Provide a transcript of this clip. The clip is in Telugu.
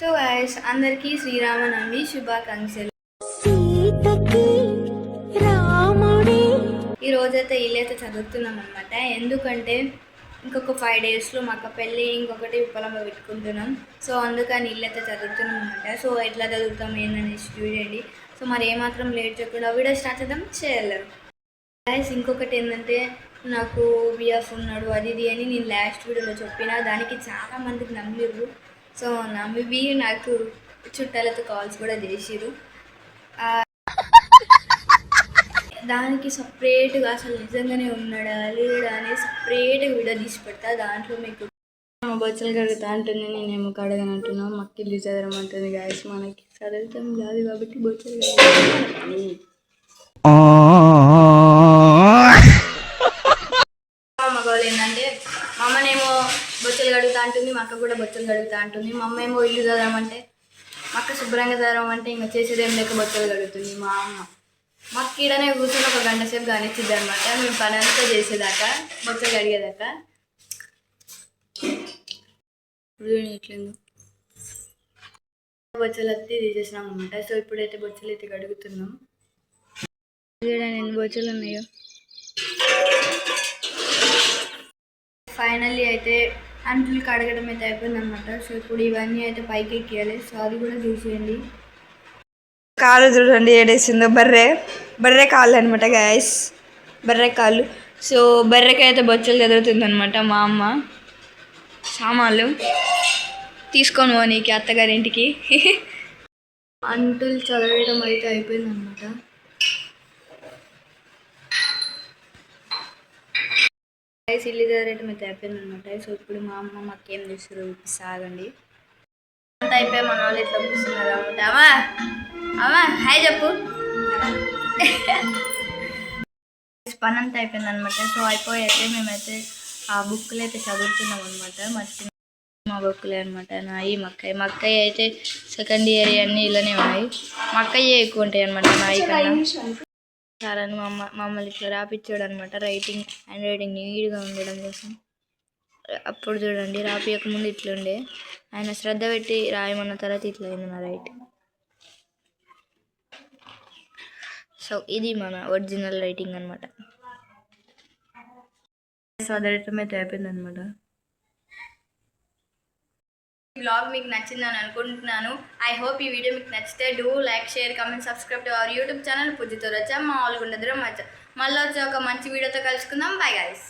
సో గైస్ అందరికీ శ్రీరామనవమి శుభాకాంక్షలు. ఈ రోజైతే ఇల్లైతే చదువుతున్నాం అనమాట. ఎందుకంటే ఇంకొక 5 డేస్లో మాకు పెళ్ళి, ఇంకొకటి విప్పలమ్మ పెట్టుకుంటున్నాం. సో అందుకని ఇల్లైతే చదువుతున్నాం అనమాట. సో ఎట్లా చదువుతాం ఏందనేసి చూడండి. సో మరి ఏమాత్రం లేట్ చేయకుండా వీడియో స్టార్ట్ చేద్దాం. చేయలేరు గైస్. ఇంకొకటి ఏంటంటే నాకు బిఎఫ్ ఉన్నాడు అది ఇది అని నేను లాస్ట్ వీడియోలో చెప్పిన, దానికి చాలామందికి నమ్మిర్రు. సో నమ్మి నాకు చుట్టాలతో కాల్స్ కూడా చేసిరు. దానికి సపరేట్గా అసలు నిజంగానే ఉన్నాడా లేడా అని సపరేట్గా వీడియో తీసి పెడతా. దాంట్లో మీకు బొచ్చలు కడుగుతా అంటుంది, నేనేమో కడగని అంటున్నా. మక్కిల్లు చదవమంటుంది గాయస్. మనకి చదువుతాం కాదు కాబట్టి బొచ్చలు కడుగుతాను. మగవాళ్ళు ఏంటంటే మా అమ్మనేమో బొచ్చలు కడుగుతా అంటుంది, మా అక్క కూడా బొచ్చలు కడుగుతా అంటుంది. మా అమ్మ ఏమో ఇల్లు చదవమంటే, మా అక్క శుభ్రంగా చదవమంటే ఇంకా చేసేది ఏం లేక బొచ్చలు కడుగుతుంది. మా అమ్మ మాకు ఈడనే కూర్చొని 1 గంట సేపు కానిచ్చిద్ది అనమాట. మేము పని అంతా చేసేదాకా, బొచ్చలు కడిగేదాకా. ఇట్లేదు బొచ్చలు అత్తి తీసేసినాం అనమాట. సో ఇప్పుడైతే బొచ్చలు అయితే కడుగుతున్నాం. ఎన్ని బొచ్చలు ఉన్నాయో. ఫైనల్లీ అయితే అంట్లు కడగడం అయితే అయిపోయింది అనమాట. సో ఇప్పుడు ఇవన్నీ అయితే పైకి ఎక్కియాలి. సో అది కూడా చూసేయండి. కాళ్ళు చూడండి ఏడేసిందో. బర్రె కాళ్ళు అనమాట గ్యాస్, బర్రె కాళ్ళు. సో బర్రెకి అయితే బొచ్చలు చదువుతుంది అనమాట మా అమ్మ. సామాన్లు తీసుకొని పోనీకి అత్తగారింటికి. అంటులు చదవడం అయితే అయిపోయింది అనమాట. గైస్ ఇల్లు చదవడం అయితే అయిపోయింది అనమాట. సో ఇప్పుడు మా అమ్మ మాకేం చేస్తారు సాగండి. అంతా అయిపోయి మన వాళ్ళు ఇట్లా కూర్చున్నారు అనమాట. అమ్మా హాయ్ చెప్పు. పని అంతా అయిపోయింది అనమాట. సో అయిపోయి అయితే మేమైతే ఆ బుక్లు అయితే చదువుతున్నాం అనమాట. మా బుక్లే అనమాట. నాయి మా అక్కయ్య అయితే సెకండ్ ఇయర్ అన్నీ ఇలానే ఉన్నాయి. మా అక్కయ్యే ఎక్కువ ఉంటాయి అనమాట నాయి కన్నా. సార్ అని మమ్మల్ని ఇట్లా రాపిచ్చాడు అనమాట. హ్యాండ్ రైటింగ్ నీట్గా ఉండడం కోసం. అప్పుడు చూడండి రాపియకముందు ఇట్లుండే, ఆయన శ్రద్ధ పెట్టి రాయమన్న తర్వాత ఇట్లా అయింది నా రైట్. సో ఇది మన ఒరిజినల్ రైటింగ్ అనమాట. చదవటం అయితే అయిపోయింది అనమాట. ఈ బ్లాగ్ మీకు నచ్చిందని అనుకుంటున్నాను. ఐ హోప్ ఈ వీడియో మీకు నచ్చితే do like, share, comment, subscribe to our YouTube channel పూజితో రచ్చ. మా ఆల్గుండదురం మళ్ళీ వచ్చి ఒక మంచి వీడియోతో కలుసుకుందాం. Bye guys.